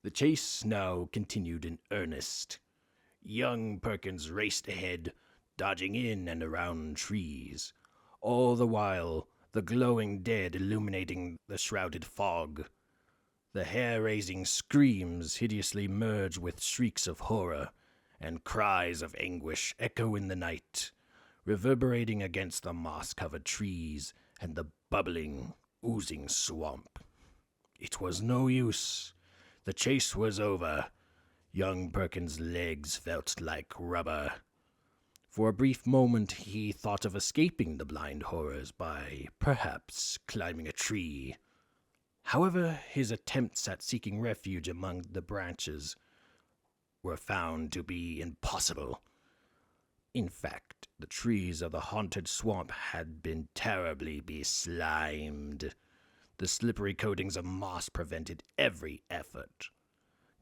The chase now continued in earnest. Young Perkins raced ahead, dodging in and around trees, all the while the glowing dead illuminating the shrouded fog. The hair-raising screams hideously merge with shrieks of horror, and cries of anguish echo in the night, reverberating against the moss-covered trees and the bubbling, oozing swamp. It was no use. The chase was over. Young Perkins' legs felt like rubber. For a brief moment he thought of escaping the blind horrors by, perhaps, climbing a tree. However, his attempts at seeking refuge among the branches were found to be impossible. In fact, the trees of the haunted swamp had been terribly beslimed. The slippery coatings of moss prevented every effort.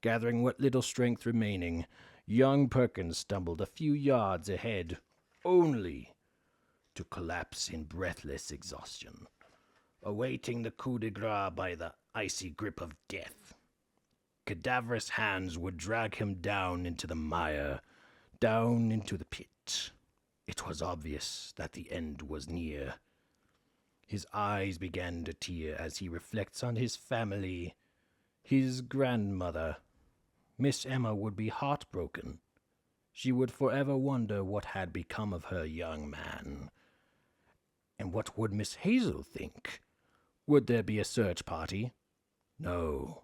Gathering what little strength remaining, young Perkins stumbled a few yards ahead, only to collapse in breathless exhaustion, awaiting the coup de grace by the icy grip of death. Cadaverous hands would drag him down into the mire, down into the pit. It was obvious that the end was near. His eyes began to tear as he reflects on his family. His grandmother, Miss Emma, would be heartbroken. She would forever wonder what had become of her young man. And what would Miss Hazel think? Would there be a search party? No.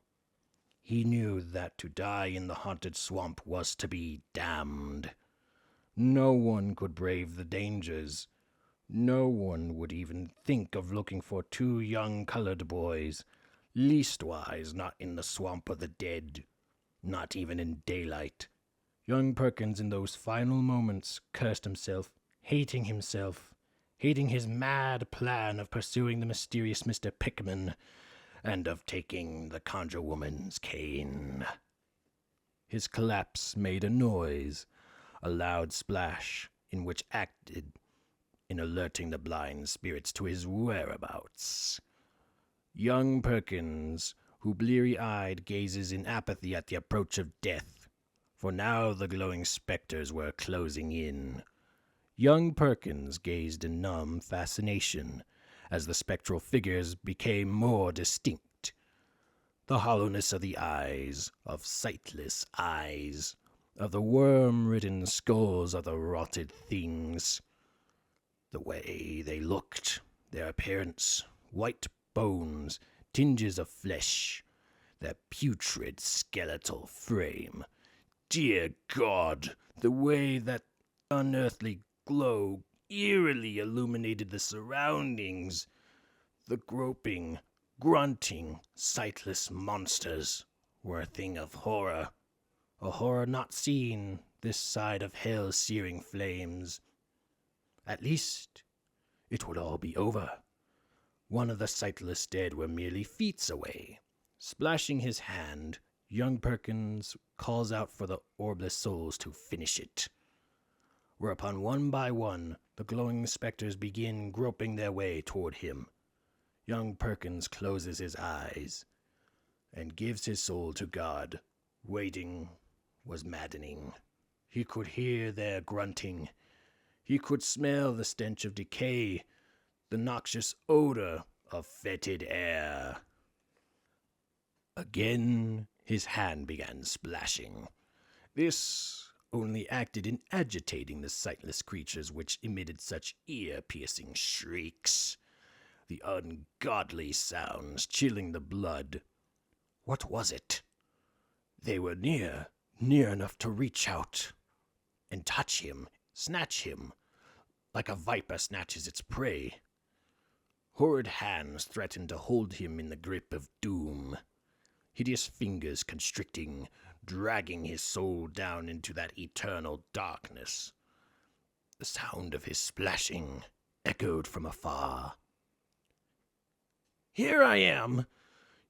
He knew that to die in the haunted swamp was to be damned. No one could brave the dangers. No one would even think of looking for two young colored boys, leastwise not in the swamp of the dead, not even in daylight. Young Perkins in those final moments cursed himself, hating his mad plan of pursuing the mysterious Mr. Pickman, and of taking the conjure-woman's cane. His collapse made a noise, a loud splash, in which acted in alerting the blind spirits to his whereabouts. Young Perkins, who bleary-eyed gazes in apathy at the approach of death, for now the glowing specters were closing in. Young Perkins gazed in numb fascination as the spectral figures became more distinct. The hollowness of the eyes, of sightless eyes, of the worm-ridden skulls of the rotted things. The way they looked, their appearance, white bones, tinges of flesh, their putrid skeletal frame. Dear God, the way that unearthly glow eerily illuminated the surroundings. The groping, grunting, sightless monsters were a thing of horror, a horror not seen this side of hell's searing flames. At least, it would all be over. One of the sightless dead were merely feet away. Splashing his hand, young Perkins calls out for the orbless souls to finish it. Whereupon one by one, the glowing specters begin groping their way toward him. Young Perkins closes his eyes and gives his soul to God. Waiting was maddening. He could hear their grunting. He could smell the stench of decay, the noxious odor of fetid air. Again, his hand began splashing. This only acted in agitating the sightless creatures which emitted such ear-piercing shrieks, the ungodly sounds chilling the blood. What was it? They were near enough to reach out and touch him, snatch him, like a viper snatches its prey. Horrid hands threatened to hold him in the grip of doom, hideous fingers constricting, dragging his soul down into that eternal darkness. The sound of his splashing echoed from afar. Here I am!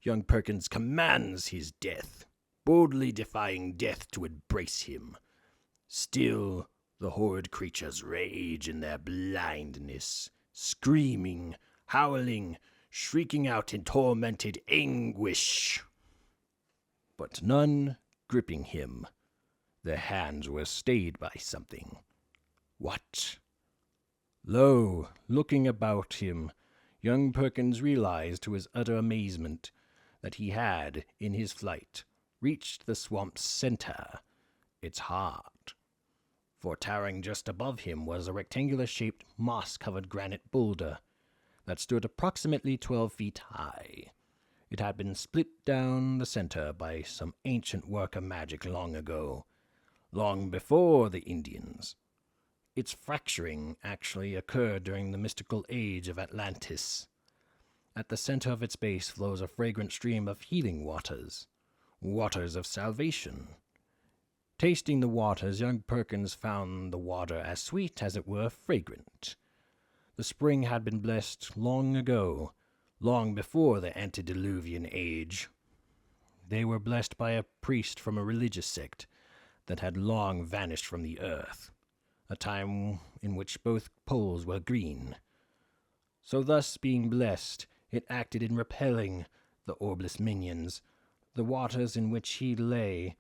Young Perkins commands his death, boldly defying death to embrace him. Still, the horrid creatures rage in their blindness, screaming, howling, shrieking out in tormented anguish. but none gripping him. Their hands were stayed by something. What? Lo, looking about him, young Perkins realized to his utter amazement that he had, in his flight, reached the swamp's center, its heart. For towering just above him was a rectangular-shaped, moss-covered granite boulder that stood approximately 12 feet high. It had been split down the center by some ancient work of magic long ago, long before the Indians. Its fracturing actually occurred during the mystical age of Atlantis. At the center of its base flows a fragrant stream of healing waters, waters of salvation. Tasting the waters, young Perkins found the water as sweet as it were fragrant. The spring had been blessed long ago, long before the antediluvian age. They were blessed by a priest from a religious sect that had long vanished from the earth, a time in which both poles were green. So thus being blessed, it acted in repelling the orbless minions. The waters in which he lay,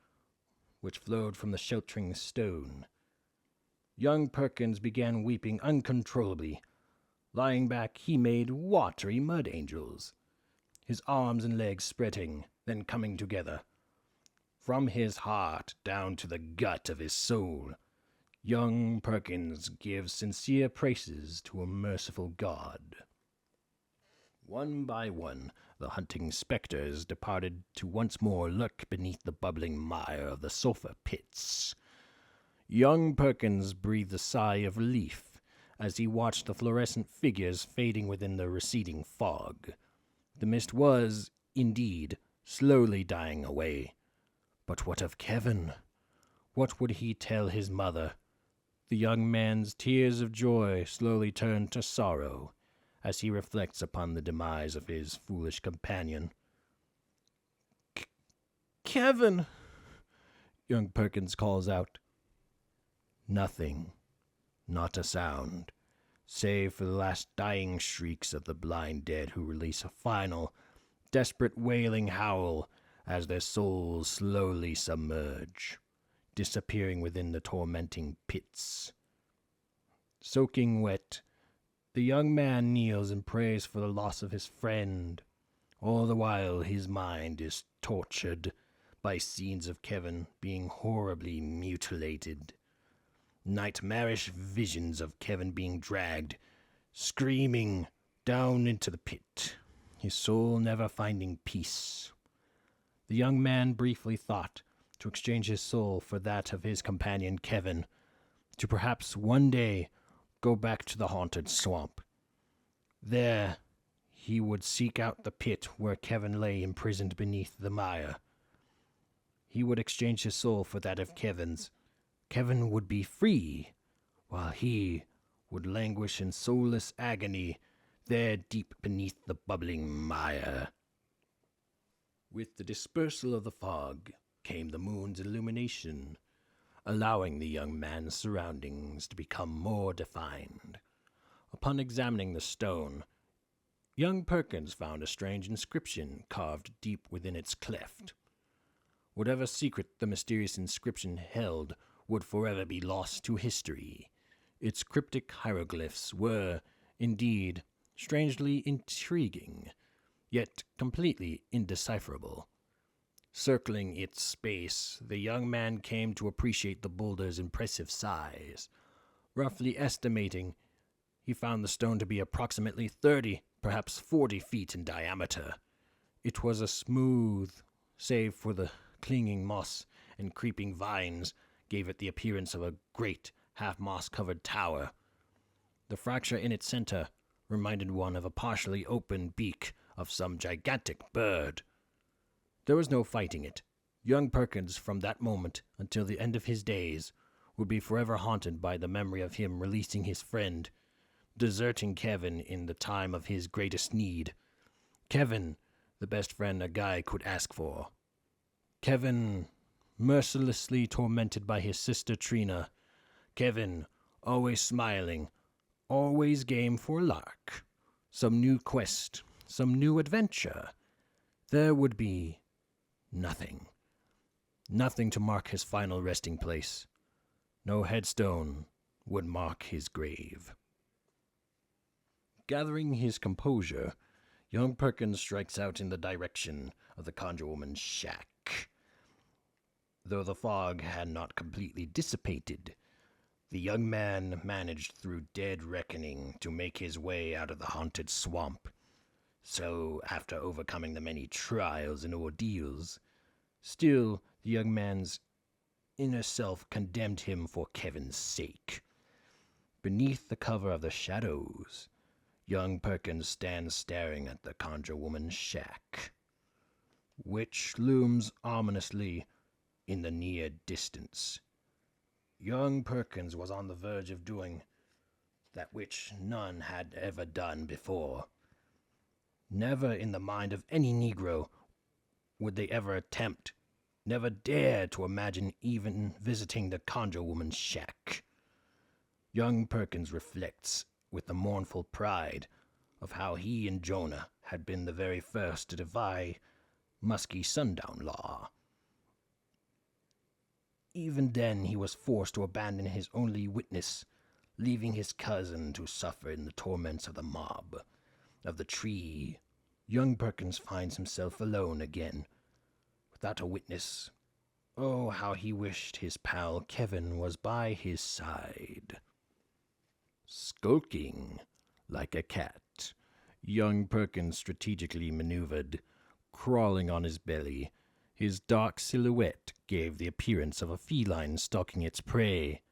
which flowed from the sheltering stone. Young Perkins began weeping uncontrollably. Lying back, he made watery mud angels, his arms and legs spreading, then coming together. From his heart down to the gut of his soul, young Perkins gives sincere praises to a merciful God. One by one, the hunting specters departed to once more lurk beneath the bubbling mire of the sulphur pits. Young Perkins breathed a sigh of relief as he watched the fluorescent figures fading within the receding fog. The mist was, indeed, slowly dying away. But what of Kevin? What would he tell his mother? The young man's tears of joy slowly turned to sorrow as he reflects upon the demise of his foolish companion. Kevin! Young Perkins calls out. Nothing, not a sound, save for the last dying shrieks of the blind dead who release a final, desperate wailing howl as their souls slowly submerge, disappearing within the tormenting pits. Soaking wet, the young man kneels and prays for the loss of his friend. All the while his mind is tortured by scenes of Kevin being horribly mutilated. Nightmarish visions of Kevin being dragged, screaming, down into the pit, his soul never finding peace. The young man briefly thought to exchange his soul for that of his companion Kevin, to perhaps one day go back to the haunted swamp. There, he would seek out the pit where Kevin lay imprisoned beneath the mire. He would exchange his soul for that of Kevin's. Kevin would be free, while he would languish in soulless agony there deep beneath the bubbling mire. With the dispersal of the fog came the moon's illumination, allowing the young man's surroundings to become more defined. Upon examining the stone, young Perkins found a strange inscription carved deep within its cleft. Whatever secret the mysterious inscription held would forever be lost to history. Its cryptic hieroglyphs were, indeed, strangely intriguing, yet completely indecipherable. Circling its space, the young man came to appreciate the boulder's impressive size. Roughly estimating, he found the stone to be approximately 30, perhaps 40 feet in diameter. It was a smooth, save for the clinging moss and creeping vines, gave it the appearance of a great, half-moss-covered tower. The fracture in its center reminded one of a partially open beak of some gigantic bird. There was no fighting it. Young Perkins, from that moment until the end of his days, would be forever haunted by the memory of him releasing his friend, deserting Kevin in the time of his greatest need. Kevin, the best friend a guy could ask for. Kevin, mercilessly tormented by his sister Trina. Kevin, always smiling, always game for a lark. Some new quest, some new adventure. There would be nothing. Nothing to mark his final resting place. No headstone would mark his grave. Gathering his composure, young Perkins strikes out in the direction of the conjure-woman's shack. Though the fog had not completely dissipated, the young man managed through dead reckoning to make his way out of the haunted swamp. So, after overcoming the many trials and ordeals, still the young man's inner self condemned him for Kevin's sake. Beneath the cover of the shadows, young Perkins stands staring at the conjure-woman's shack, which looms ominously in the near distance. Young Perkins was on the verge of doing that which none had ever done before. Never in the mind of any Negro would they ever attempt, never dare to imagine even visiting the conjure-woman's shack. Young Perkins reflects with the mournful pride of how he and Jonah had been the very first to defy musky sundown law. Even then he was forced to abandon his only witness, leaving his cousin to suffer in the torments of the mob, of the tree. Young Perkins finds himself alone again, without a witness. Oh, how he wished his pal Kevin was by his side. Skulking like a cat, young Perkins strategically maneuvered, crawling on his belly. His dark silhouette gave the appearance of a feline stalking its prey.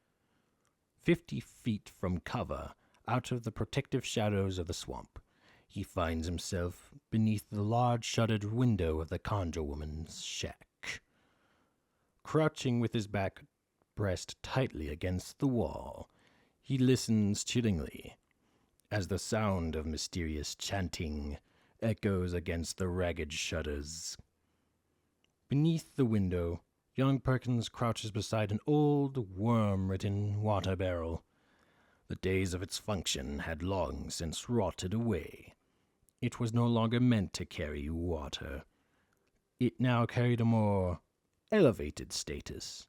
50 feet from cover, out of the protective shadows of the swamp, he finds himself beneath the large shuttered window of the conjure-woman's shack. Crouching with his back pressed tightly against the wall, he listens chillingly as the sound of mysterious chanting echoes against the ragged shutters. Beneath the window, young Perkins crouches beside an old worm-ridden water barrel. The days of its function had long since rotted away. It was no longer meant to carry water. It now carried a more elevated status.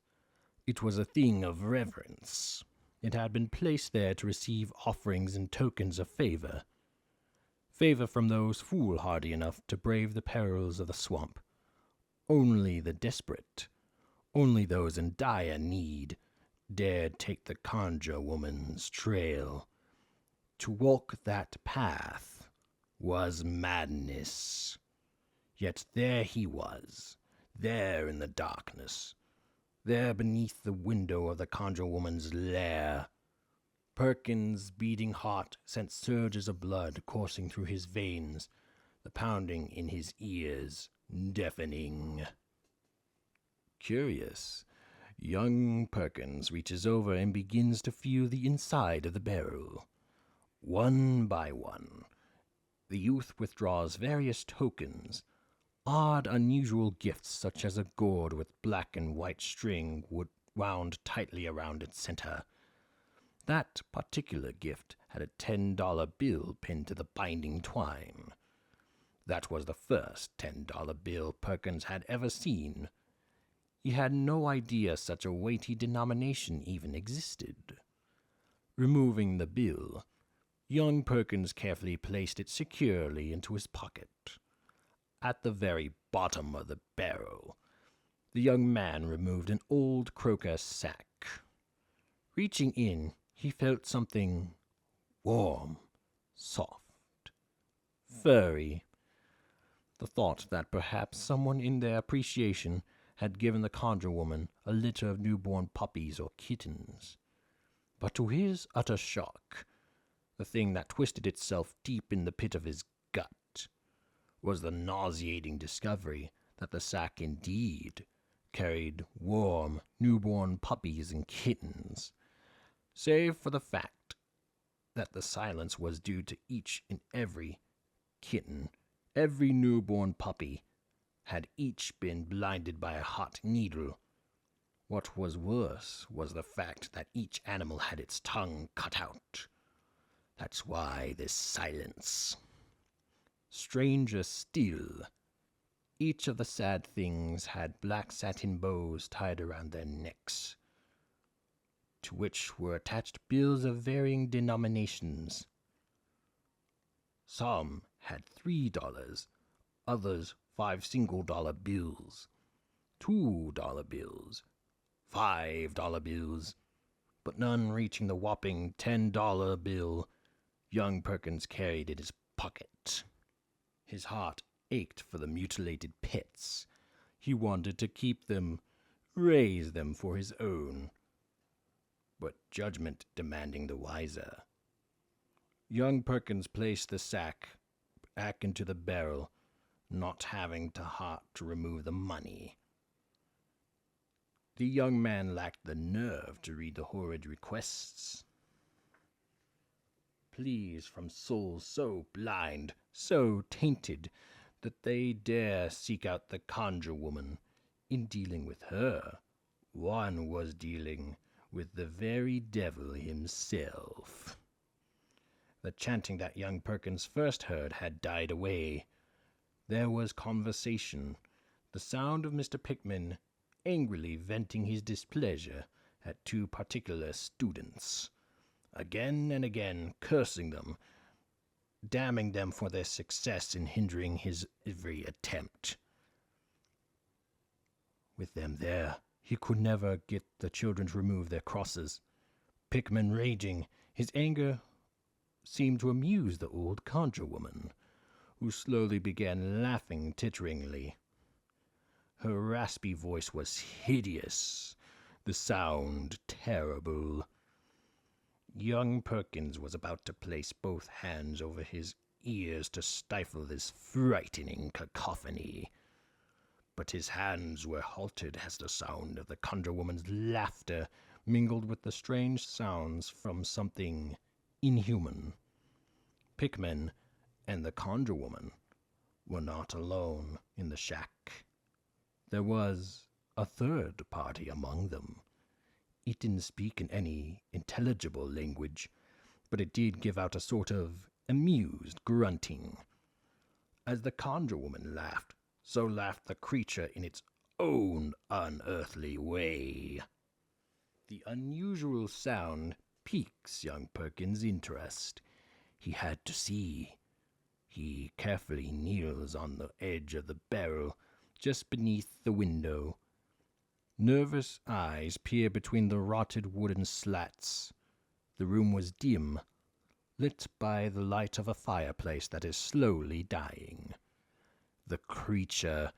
It was a thing of reverence. It had been placed there to receive offerings and tokens of favor. Favor from those foolhardy enough to brave the perils of the swamp. Only the desperate, only those in dire need, dared take the conjure-woman's trail. To walk that path was madness. Yet there he was, there in the darkness, there beneath the window of the conjure-woman's lair. Perkins' beating heart sent surges of blood coursing through his veins, the pounding in his ears deafening. Curious, young Perkins reaches over and begins to feel the inside of the barrel. One by one, the youth withdraws various tokens, odd, unusual gifts such as a gourd with black and white string wound tightly around its center. That particular gift had a $10 bill pinned to the binding twine. That was the first $10 bill Perkins had ever seen. He had no idea such a weighty denomination even existed. Removing the bill, young Perkins carefully placed it securely into his pocket. At the very bottom of the barrel, the young man removed an old crocus sack. Reaching in, he felt something warm, soft, furry. The thought that perhaps someone in their appreciation had given the conjure-woman a litter of newborn puppies or kittens. But to his utter shock, the thing that twisted itself deep in the pit of his gut was the nauseating discovery that the sack indeed carried warm, newborn puppies and kittens, save for the fact that the silence was due to each and every kitten. Every newborn puppy had each been blinded by a hot needle. What was worse was the fact that each animal had its tongue cut out. That's why this silence. Stranger still, Each of the sad things had black satin bows tied around their necks, to which were attached bills of varying denominations. Some had $3, others 5 single-dollar bills, $2 bills, $5 bills, but none reaching the whopping $10 bill young Perkins carried in his pocket. His heart ached for the mutilated pets. He wanted to keep them, raise them for his own, but judgment demanding the wiser. Young Perkins placed the sack back into the barrel, not having the heart to remove the money. The young man lacked the nerve to read the horrid requests. Pleas from souls so blind, so tainted, that they dare seek out the conjure-woman. In dealing with her, one was dealing with the very devil himself. The chanting that young Perkins first heard had died away. There was conversation, the sound of Mr. Pickman angrily venting his displeasure at 2 particular students, again and again cursing them, damning them for their success in hindering his every attempt. With them there, he could never get the children to remove their crosses. Pickman raging, his anger seemed to amuse the old conjure-woman, who slowly began laughing titteringly. Her raspy voice was hideous, the sound terrible. Young Perkins was about to place both hands over his ears to stifle this frightening cacophony, but his hands were halted as the sound of the conjure-woman's laughter mingled with the strange sounds from something inhuman. Pickman and the conjure-woman were not alone in the shack. There was a third party among them. It didn't speak in any intelligible language, but it did give out a sort of amused grunting. As the conjure-woman laughed, so laughed the creature in its own unearthly way. The unusual sound piques young Perkins' interest. He had to see. He carefully kneels on the edge of the barrel, just beneath the window. Nervous eyes peer between the rotted wooden slats. The room was dim, lit by the light of a fireplace that is slowly dying. The creature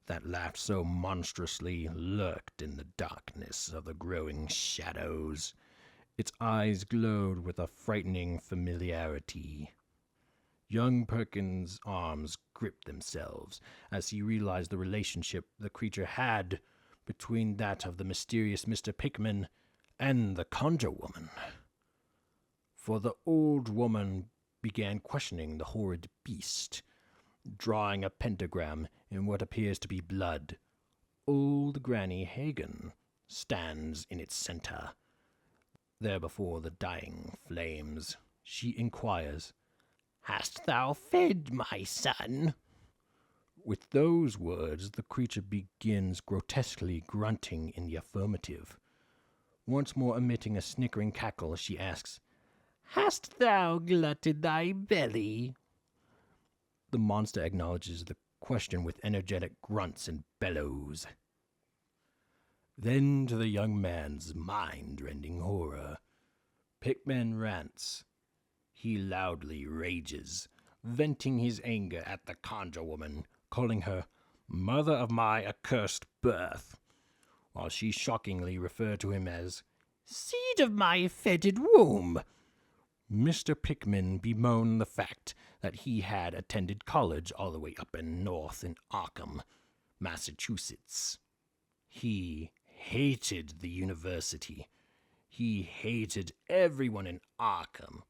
that laughed so monstrously lurked in the darkness of the growing shadows. Its eyes glowed with a frightening familiarity. Young Perkins' arms gripped themselves as he realized the relationship the creature had between that of the mysterious Mr. Pickman and the conjure-woman. For the old woman began questioning the horrid beast, drawing a pentagram in what appears to be blood. Old Granny Hagen stands in its center. There before the dying flames, she inquires, "Hast thou fed my son?" With those words, the creature begins grotesquely grunting in the affirmative. Once more emitting a snickering cackle, she asks, "Hast thou glutted thy belly?" The monster acknowledges the question with energetic grunts and bellows. Then, to the young man's mind-rending horror, Pickman rants. He loudly rages, venting his anger at the conjure-woman, calling her "mother of my accursed birth," while she shockingly referred to him as "seed of my fetid womb." Mr. Pickman bemoaned the fact that he had attended college all the way up in north in Arkham, Massachusetts. He hated the university. He hated everyone in Arkham.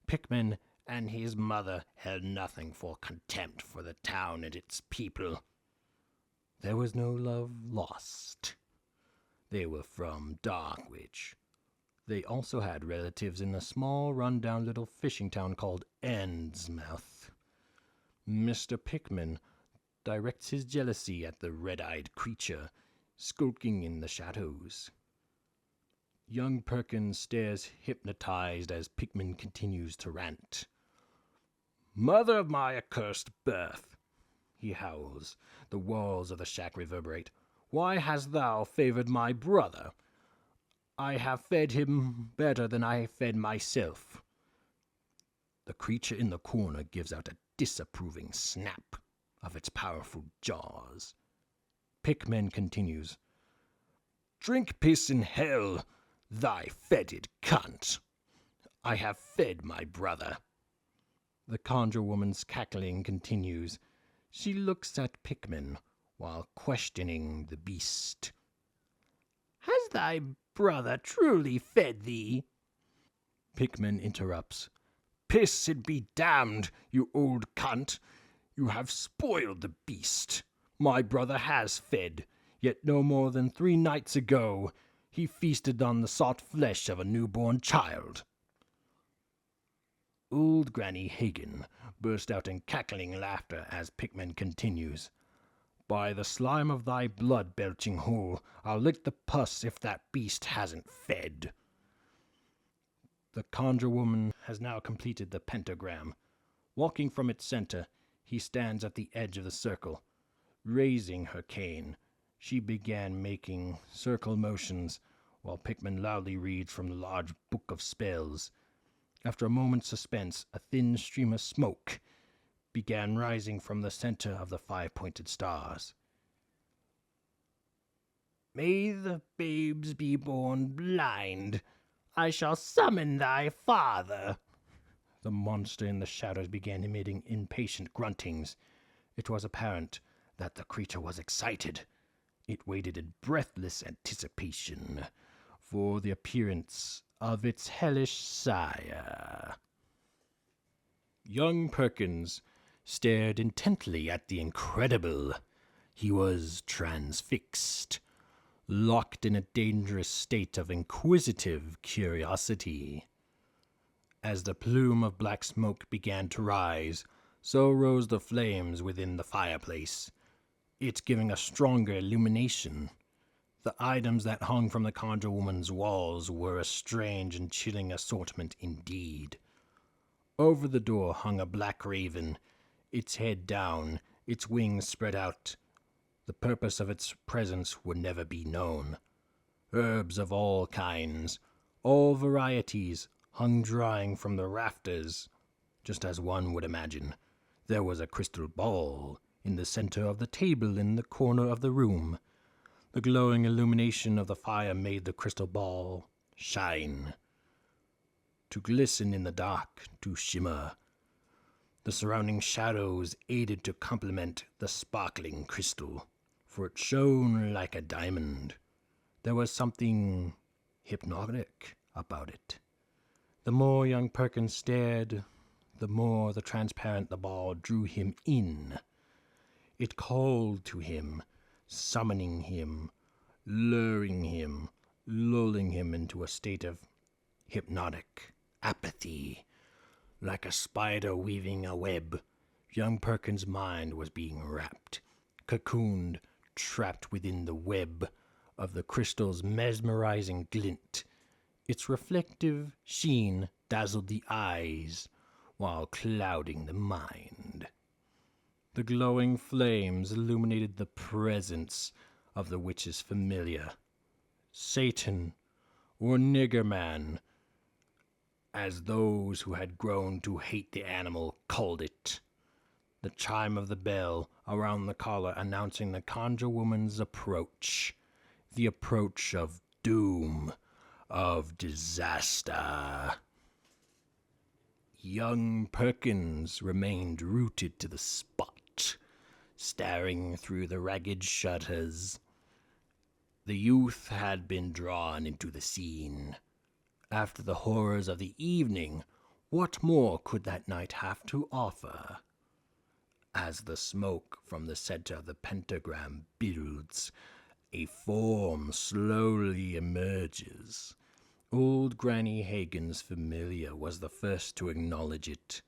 Pickman and his mother held nothing for contempt for the town and its people. There was no love lost. They were from Darkwich. They also had relatives in a small, run-down little fishing town called Endsmouth. Mr. Pickman directs his jealousy at the red-eyed creature skulking in the shadows. Young Perkins stares hypnotized as Pickman continues to rant. "Mother of my accursed birth," he howls. The walls of the shack reverberate. "Why hast thou favored my brother? I have fed him better than I fed myself." The creature in the corner gives out a disapproving snap of its powerful jaws. Pickman continues, "Drink piss in hell, thy fetid cunt. I have fed my brother." The conjure-woman's cackling continues. She looks at Pickman while questioning the beast. "Has thy brother truly fed thee?" Pickman interrupts. "Piss it be damned, you old cunt. You have spoiled the beast. My brother has fed, yet no more than 3 nights ago he feasted on the salt flesh of a newborn child." Old Granny Hagen burst out in cackling laughter as Pickman continues. "By the slime of thy blood-belching hole, I'll lick the pus if that beast hasn't fed." The conjure-woman has now completed the pentagram. Walking from its center, he stands at the edge of the circle. Raising her cane, she began making circle motions while Pickman loudly reads from the large book of spells. After a moment's suspense, a thin stream of smoke began rising from the center of the 5-pointed stars. "May the babes be born blind. I shall summon thy father." The monster in the shadows began emitting impatient gruntings. It was apparent that the creature was excited. It waited in breathless anticipation for the appearance of its hellish sire. Young Perkins stared intently at the incredible. He was transfixed, locked in a dangerous state of inquisitive curiosity. As the plume of black smoke began to rise, so rose the flames within the fireplace, it giving a stronger illumination. The items that hung from the conjure-woman's walls were a strange and chilling assortment indeed. Over the door hung a black raven, its head down, its wings spread out. The purpose of its presence would never be known. Herbs of all kinds, all varieties, hung drying from the rafters. Just as one would imagine, there was a crystal ball in the center of the table in the corner of the room. The glowing illumination of the fire made the crystal ball shine, to glisten in the dark, to shimmer. The surrounding shadows aided to complement the sparkling crystal, for it shone like a diamond. There was something hypnotic about it. The more young Perkins stared, the more the transparent the ball drew him in. It called to him, summoning him, luring him, lulling him into a state of hypnotic apathy. Like a spider weaving a web, young Perkins' mind was being wrapped, cocooned, trapped within the web of the crystal's mesmerizing glint. Its reflective sheen dazzled the eyes while clouding the mind. The glowing flames illuminated the presence of the witch's familiar, Satan or nigger man, as those who had grown to hate the animal called it. The chime of the bell around the collar announcing the conjure-woman's approach, the approach of doom, of disaster. Young Perkins remained rooted to the spot, staring through the ragged shutters. The youth had been drawn into the scene. After the horrors of the evening, what more could that night have to offer? As the smoke from the center of the pentagram builds, a form slowly emerges. Old Granny Hagen's familiar was the first to acknowledge it.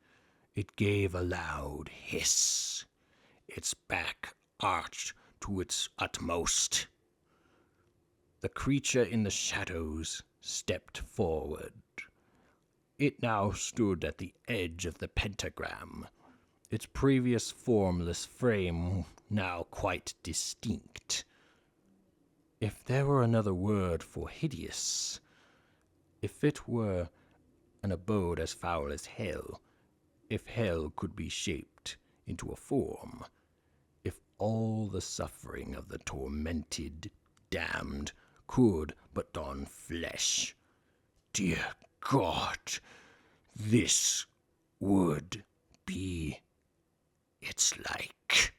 It gave a loud hiss. its back arched to its utmost. The creature in the shadows stepped forward. It now stood at the edge of the pentagram, its previous formless frame now quite distinct. If there were another word for hideous, if it were an abode as foul as hell, if hell could be shaped into a form, if all the suffering of the tormented, damned, could but don flesh, dear God, this would be its like.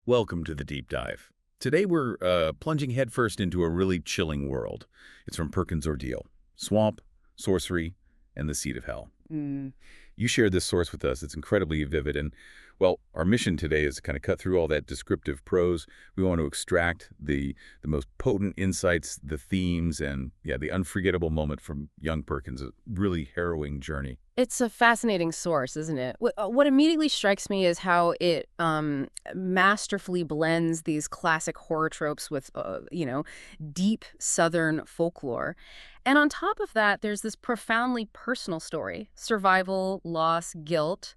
Welcome to the Deep Dive. Today we're plunging headfirst into a really chilling world. It's from Perkins' Ordeal: Swamp, Sorcery, and the Seed of Hell. You shared this source with us. It's incredibly vivid, and, well, our mission today is to kind of cut through all that descriptive prose. We want to extract the most potent insights, the themes, and, yeah, the unforgettable moment from young Perkins' a really harrowing journey. It's a fascinating source, isn't it? What immediately strikes me is how it masterfully blends these classic horror tropes with, deep Southern folklore. And on top of that, there's this profoundly personal story: survival, loss, guilt.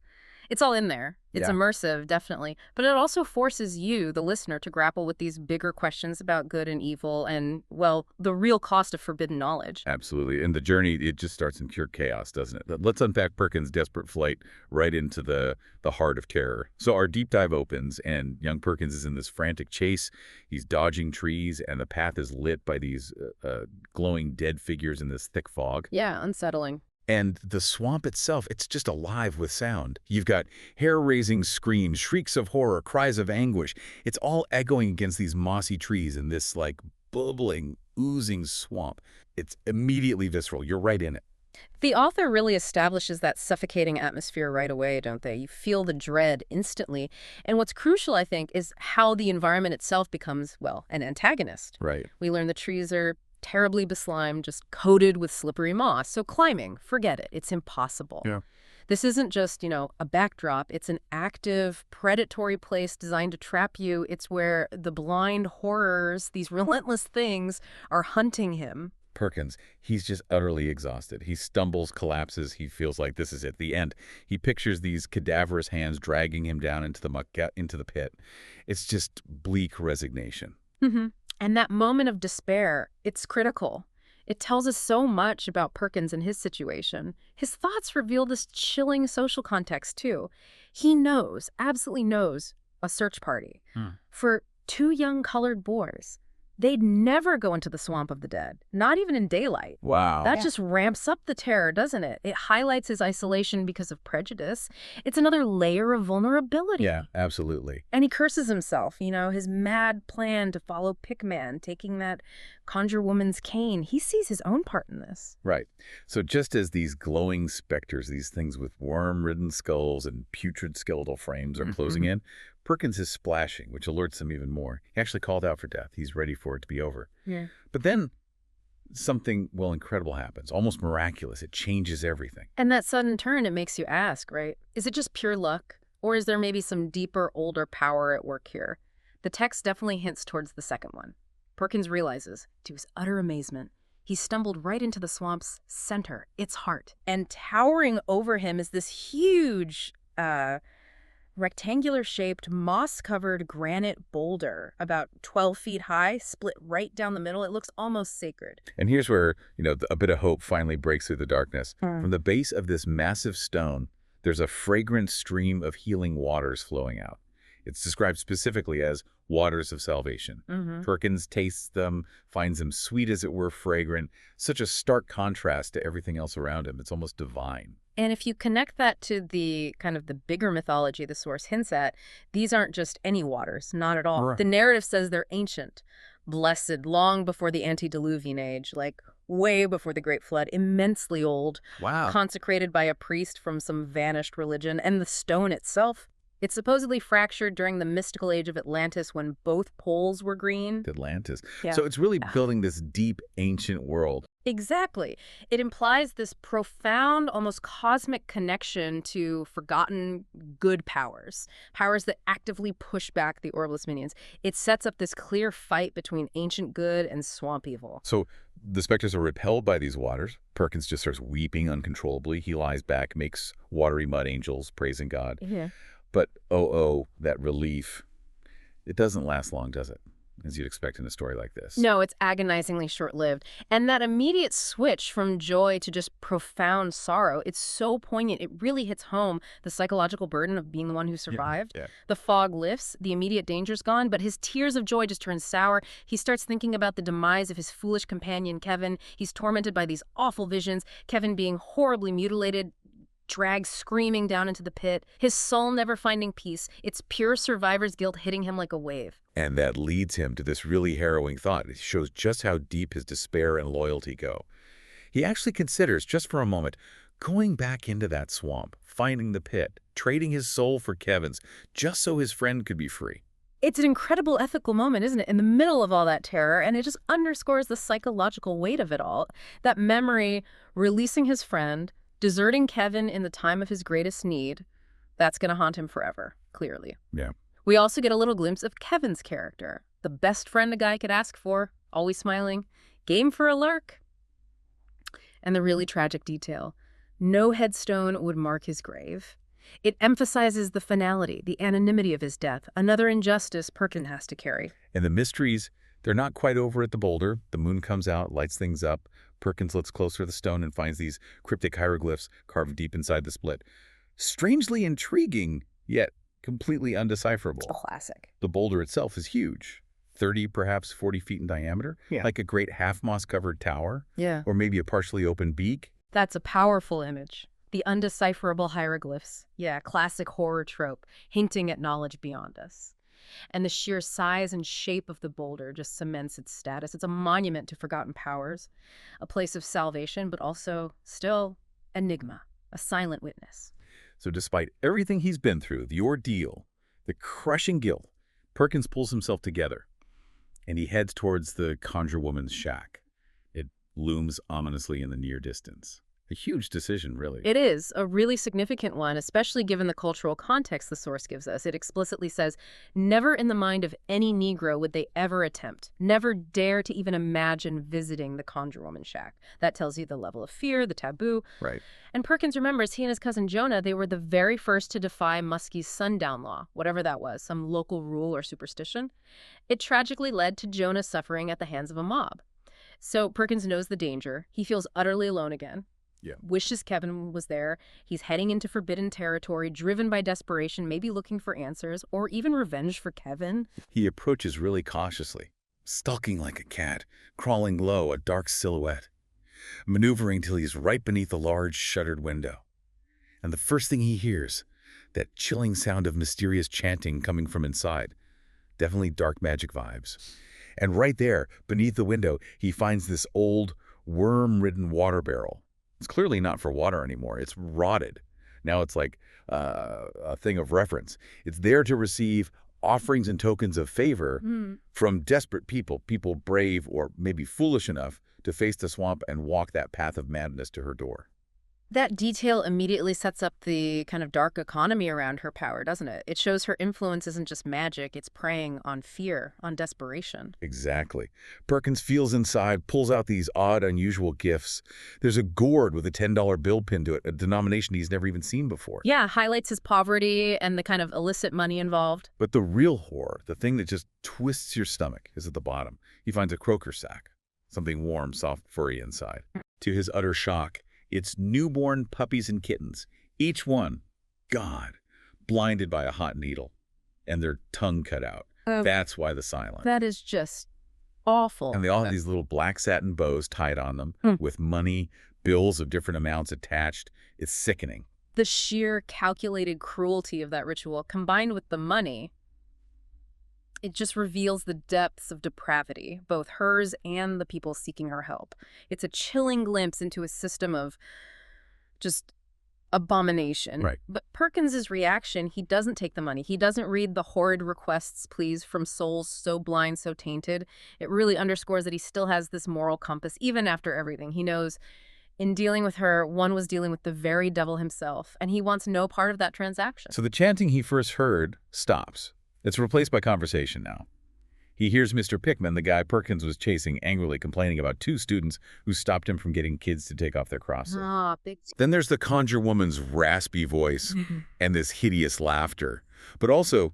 It's all in there. It's Yeah. immersive, definitely. But it also forces you, the listener, to grapple with these bigger questions about good and evil and, well, the real cost of forbidden knowledge. Absolutely. And the journey, it just starts in pure chaos, doesn't it? Let's unpack Perkins' desperate flight right into the heart of terror. So our deep dive opens, and young Perkins is in this frantic chase. He's dodging trees, and the path is lit by these glowing dead figures in this thick fog. Yeah, unsettling. And the swamp itself, it's just alive with sound. You've got hair-raising screams, shrieks of horror, cries of anguish. It's all echoing against these mossy trees in this, like, bubbling, oozing swamp. It's immediately visceral. You're right in it. The author really establishes that suffocating atmosphere right away, don't they? You feel the dread instantly. And what's crucial, I think, is how the environment itself becomes, well, an antagonist. Right. We learn the trees are terribly beslimed, just coated with slippery moss. So climbing, forget it. It's impossible. Yeah. This isn't just, a backdrop. It's an active, predatory place designed to trap you. It's where the blind horrors, these relentless things, are hunting him. Perkins, he's just utterly exhausted. He stumbles, collapses. He feels like this is it, the end. He pictures these cadaverous hands dragging him down into the muck, into the pit. It's just bleak resignation. Mm-hmm. And that moment of despair, it's critical. It tells us so much about Perkins and his situation. His thoughts reveal this chilling social context, too. He knows, absolutely knows, a search party for two young colored boys. They'd never go into the swamp of the dead, not even in daylight. Wow. That just ramps up the terror, doesn't it? It highlights his isolation because of prejudice. It's another layer of vulnerability. Yeah, absolutely. And he curses himself, his mad plan to follow Pickman, taking that conjure-woman's cane. He sees his own part in this. Right. So just as these glowing specters, these things with worm-ridden skulls and putrid skeletal frames are closing in, Perkins is splashing, which alerts him even more. He actually called out for death. He's ready for it to be over. Yeah. But then something, well, incredible happens, almost miraculous. It changes everything. And that sudden turn, it makes you ask, right? Is it just pure luck? Or is there maybe some deeper, older power at work here? The text definitely hints towards the second one. Perkins realizes, to his utter amazement, he stumbled right into the swamp's center, its heart. And towering over him is this huge, Rectangular-shaped, moss-covered granite boulder, about 12 feet high, split right down the middle. It looks almost sacred. And here's where, a bit of hope finally breaks through the darkness. From the base of this massive stone, there's a fragrant stream of healing waters flowing out. It's described specifically as waters of salvation. Perkins tastes them, finds them sweet as it were, fragrant. Such a stark contrast to everything else around him. It's almost divine. And if you connect that to the kind of the bigger mythology the source hints at, these aren't just any waters, not at all. Right. The narrative says they're ancient, blessed, long before the antediluvian age, like way before the Great Flood, immensely old, Wow. consecrated by a priest from some vanished religion. And the stone itself, it's supposedly fractured during the mystical age of Atlantis when both poles were green. Atlantis. Yeah. So it's really building this deep, ancient world. Exactly. It implies this profound, almost cosmic connection to forgotten good powers, powers that actively push back the Orbless minions. It sets up this clear fight between ancient good and swamp evil. So the specters are repelled by these waters. Perkins just starts weeping uncontrollably. He lies back, makes watery mud angels, praising God. Yeah. But, that relief, it doesn't last long, does it? As you'd expect in a story like this. No, it's agonizingly short-lived. And that immediate switch from joy to just profound sorrow, it's so poignant. It really hits home the psychological burden of being the one who survived. Yeah. The fog lifts, the immediate danger's gone, but his tears of joy just turn sour. He starts thinking about the demise of his foolish companion, Kevin. He's tormented by these awful visions, Kevin being horribly mutilated, dragged screaming down into the pit, his soul never finding peace. It's pure survivor's guilt hitting him like a wave. And that leads him to this really harrowing thought. It shows just how deep his despair and loyalty go. He actually considers, just for a moment, going back into that swamp, finding the pit, trading his soul for Kevin's, just so his friend could be free. It's an incredible ethical moment, isn't it, in the middle of all that terror, and it just underscores the psychological weight of it all. That memory, releasing his friend, deserting Kevin in the time of his greatest need, that's going to haunt him forever, clearly. Yeah. We also get a little glimpse of Kevin's character, the best friend a guy could ask for, always smiling, game for a lurk. And the really tragic detail, no headstone would mark his grave. It emphasizes the finality, the anonymity of his death, another injustice Perkins has to carry. And the mysteries, they're not quite over at the boulder. The moon comes out, lights things up. Perkins looks closer to the stone and finds these cryptic hieroglyphs carved deep inside the split. Strangely intriguing, yet completely undecipherable. A classic. The boulder itself is huge, 30, perhaps 40 feet in diameter, like a great half-moss-covered tower, Yeah. or maybe a partially open beak. That's a powerful image. The undecipherable hieroglyphs. Yeah, classic horror trope, hinting at knowledge beyond us. And the sheer size and shape of the boulder just cements its status. It's a monument to forgotten powers, a place of salvation, but also still enigma, a silent witness. So despite everything he's been through, the ordeal, the crushing guilt, Perkins pulls himself together, and he heads towards the conjure-woman's shack. It looms ominously in the near distance. A huge decision, really. It is a really significant one, especially given the cultural context the source gives us. It explicitly says, never in the mind of any Negro would they ever attempt, never dare to even imagine visiting the conjure-woman shack. That tells you the level of fear, the taboo. Right. And Perkins remembers he and his cousin Jonah, they were the very first to defy Muskie's sundown law, whatever that was, some local rule or superstition. It tragically led to Jonah suffering at the hands of a mob. So Perkins knows the danger. He feels utterly alone again. Yeah. Wishes Kevin was there. He's heading into forbidden territory, driven by desperation, maybe looking for answers, or even revenge for Kevin. He approaches really cautiously, stalking like a cat, crawling low, a dark silhouette, maneuvering till he's right beneath a large shuttered window. And the first thing he hears, that chilling sound of mysterious chanting coming from inside. Definitely dark magic vibes. And right there, beneath the window, he finds this old, worm-ridden water barrel. It's clearly not for water anymore. It's rotted. Now it's like a thing of reference. It's there to receive offerings and tokens of favor from desperate people, people brave or maybe foolish enough to face the swamp and walk that path of madness to her door. That detail immediately sets up the kind of dark economy around her power, doesn't it? It shows her influence isn't just magic, it's preying on fear, on desperation. Exactly. Perkins feels inside, pulls out these odd, unusual gifts. There's a gourd with a $10 bill pinned to it, a denomination he's never even seen before. Yeah, highlights his poverty and the kind of illicit money involved. But the real horror, the thing that just twists your stomach, is at the bottom. He finds a croaker sack, something warm, soft, furry inside. To his utter shock, it's newborn puppies and kittens, each one, God, blinded by a hot needle, and their tongue cut out. That's why the silence. That is just awful. And they all have these little black satin bows tied on them with money, bills of different amounts attached. It's sickening. The sheer calculated cruelty of that ritual, combined with the money, it just reveals the depths of depravity, both hers and the people seeking her help. It's a chilling glimpse into a system of just abomination. Right. But Perkins's reaction, he doesn't take the money. He doesn't read the horrid requests, pleas from souls so blind, so tainted. It really underscores that he still has this moral compass, even after everything. He knows in dealing with her, one was dealing with the very devil himself, and he wants no part of that transaction. So the chanting he first heard stops. It's replaced by conversation now. He hears Mr. Pickman, the guy Perkins was chasing, angrily complaining about two students who stopped him from getting kids to take off their crosses. Then there's the conjure-woman's raspy voice and this hideous laughter, but also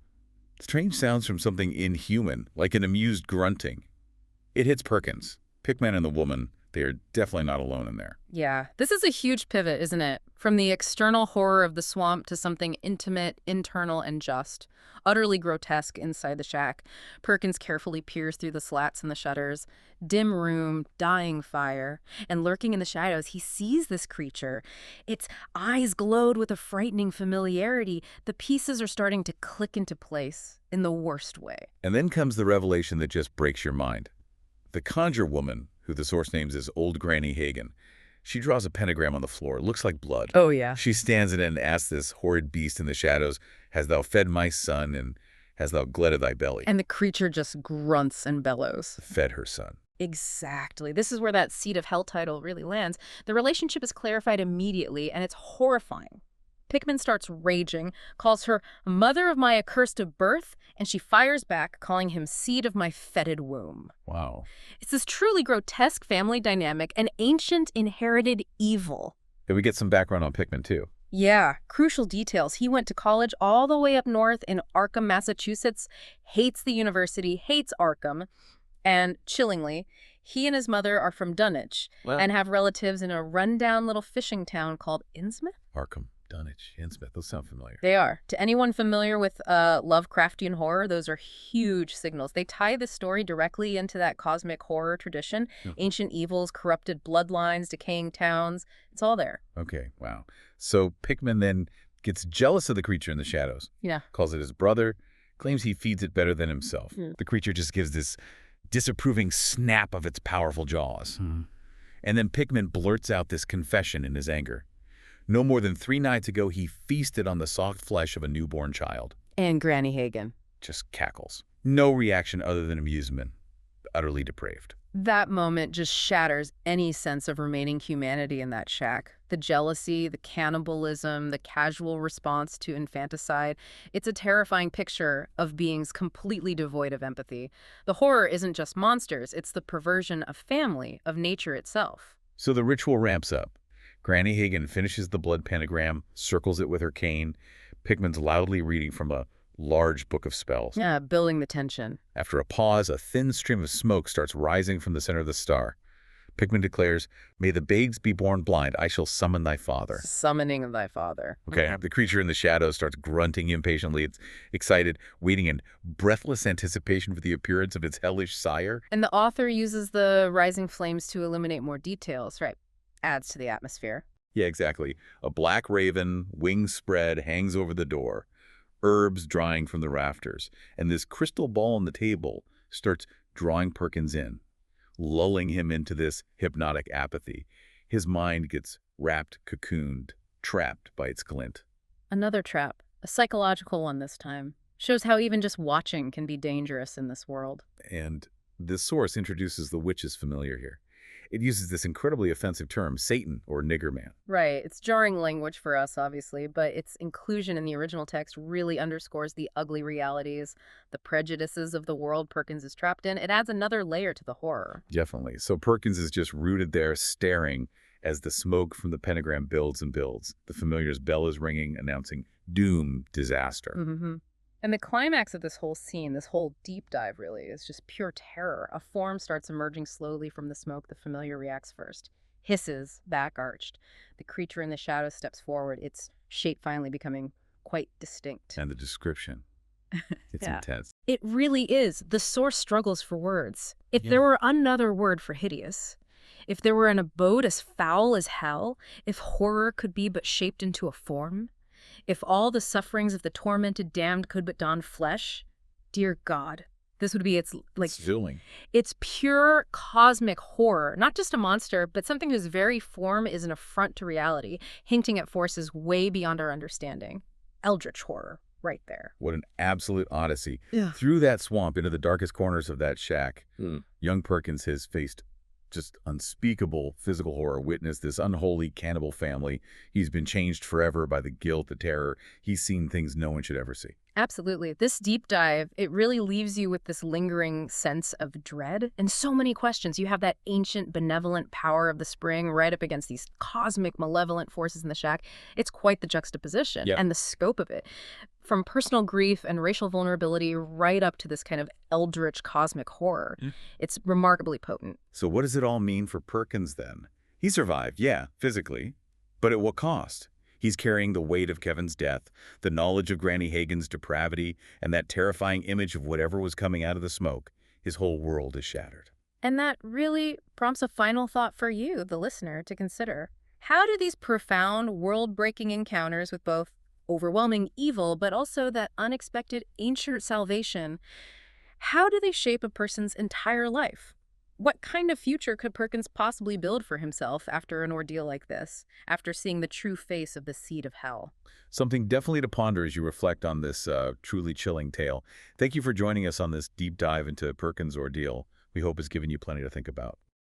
strange sounds from something inhuman, like an amused grunting. It hits Perkins. Pickman and the woman, they are definitely not alone in there. Yeah, this is a huge pivot, isn't it? From the external horror of the swamp to something intimate, internal, and just. Utterly grotesque inside the shack. Perkins carefully peers through the slats in the shutters. Dim room, dying fire. And lurking in the shadows, he sees this creature. Its eyes glowed with a frightening familiarity. The pieces are starting to click into place in the worst way. And then comes the revelation that just breaks your mind. The conjure-woman, who the source names is Old Granny Hagen, she draws a pentagram on the floor. It looks like blood. Oh, yeah. She stands in it and asks this horrid beast in the shadows, "Hast thou fed my son, and hast thou glutted thy belly?" And the creature just grunts and bellows. Fed her son. Exactly. This is where that seed of hell title really lands. The relationship is clarified immediately, and it's horrifying. Pickman starts raging, calls her mother of my accursed birth, and she fires back, calling him seed of my fetid womb. Wow. It's this truly grotesque family dynamic, an ancient inherited evil. And we get some background on Pickman, too. Yeah, crucial details. He went to college all the way up north in Arkham, Massachusetts, hates the university, hates Arkham, and chillingly, he and his mother are from Dunwich and have relatives in a rundown little fishing town called Innsmouth. Arkham, Dunwich, Innsmouth, those sound familiar. They are. To anyone familiar with Lovecraftian horror, those are huge signals. They tie the story directly into that cosmic horror tradition. Ancient evils, corrupted bloodlines, decaying towns. It's all there. Okay, wow. So Pickman then gets jealous of the creature in the shadows. Yeah. Calls it his brother, claims he feeds it better than himself. The creature just gives this disapproving snap of its powerful jaws. And then Pickman blurts out this confession in his anger. No more than 3 nights ago, he feasted on the soft flesh of a newborn child. And Granny Hagen. Just cackles. No reaction other than amusement. Utterly depraved. That moment just shatters any sense of remaining humanity in that shack. The jealousy, the cannibalism, the casual response to infanticide. It's a terrifying picture of beings completely devoid of empathy. The horror isn't just monsters, it's the perversion of family, of nature itself. So the ritual ramps up. Granny Hagen finishes the blood pentagram, circles it with her cane. Pickman's loudly reading from a large book of spells. Yeah, building the tension. After a pause, a thin stream of smoke starts rising from the center of the star. Pickman declares, "May the babes be born blind, I shall summon thy father." Summoning of thy father. Okay, the creature in the shadows starts grunting impatiently. It's excited, waiting in breathless anticipation for the appearance of its hellish sire. And the author uses the rising flames to illuminate more details, right? Adds to the atmosphere. Yeah, exactly. A black raven, wings spread, hangs over the door. Herbs drying from the rafters. And this crystal ball on the table starts drawing Perkins in, lulling him into this hypnotic apathy. His mind gets wrapped, cocooned, trapped by its glint. Another trap, a psychological one this time. Shows how even just watching can be dangerous in this world. And this source introduces the witch's familiar here. It uses this incredibly offensive term, Satan or nigger man. Right. It's jarring language for us, obviously, but its inclusion in the original text really underscores the ugly realities, the prejudices of the world Perkins is trapped in. It adds another layer to the horror. Definitely. So Perkins is just rooted there, staring as the smoke from the pentagram builds and builds. The familiar's bell is ringing, announcing doom, disaster. Mm-hmm. And the climax of this whole scene, this whole deep dive really, is just pure terror. A form starts emerging slowly from the smoke. The familiar reacts first. Hisses, back arched. The creature in the shadows steps forward, its shape finally becoming quite distinct. And the description. It's Yeah. intense. It really is. The source struggles for words. If there were another word for hideous, if there were an abode as foul as hell, if horror could be but shaped into a form, if all the sufferings of the tormented damned could but don flesh, dear God, this would be its Chilling. it's pure cosmic horror, not just a monster, but something whose very form is an affront to reality, hinting at forces way beyond our understanding. Eldritch horror, right there. What an absolute odyssey. Yeah. Through that swamp into the darkest corners of that shack, young Perkins has faced just unspeakable physical horror, witnessed this unholy cannibal family. He's been changed forever by the guilt, the terror. He's seen things no one should ever see. Absolutely. This deep dive, it really leaves you with this lingering sense of dread and so many questions. You have that ancient, benevolent power of the spring right up against these cosmic, malevolent forces in the shack. It's quite the juxtaposition and the scope of it. From personal grief and racial vulnerability right up to this kind of eldritch cosmic horror. It's remarkably potent. So what does it all mean for Perkins then? He survived, yeah, physically, but at what cost? He's carrying the weight of Kevin's death, the knowledge of Granny Hagen's depravity, and that terrifying image of whatever was coming out of the smoke. His whole world is shattered. And that really prompts a final thought for you, the listener, to consider. How do these profound, world-breaking encounters with both overwhelming evil, but also that unexpected ancient salvation, how do they shape a person's entire life? What kind of future could Perkins possibly build for himself after an ordeal like this, after seeing the true face of the seed of hell? Something definitely to ponder as you reflect on this truly chilling tale. Thank you for joining us on this deep dive into Perkins' ordeal. We hope it's given you plenty to think about.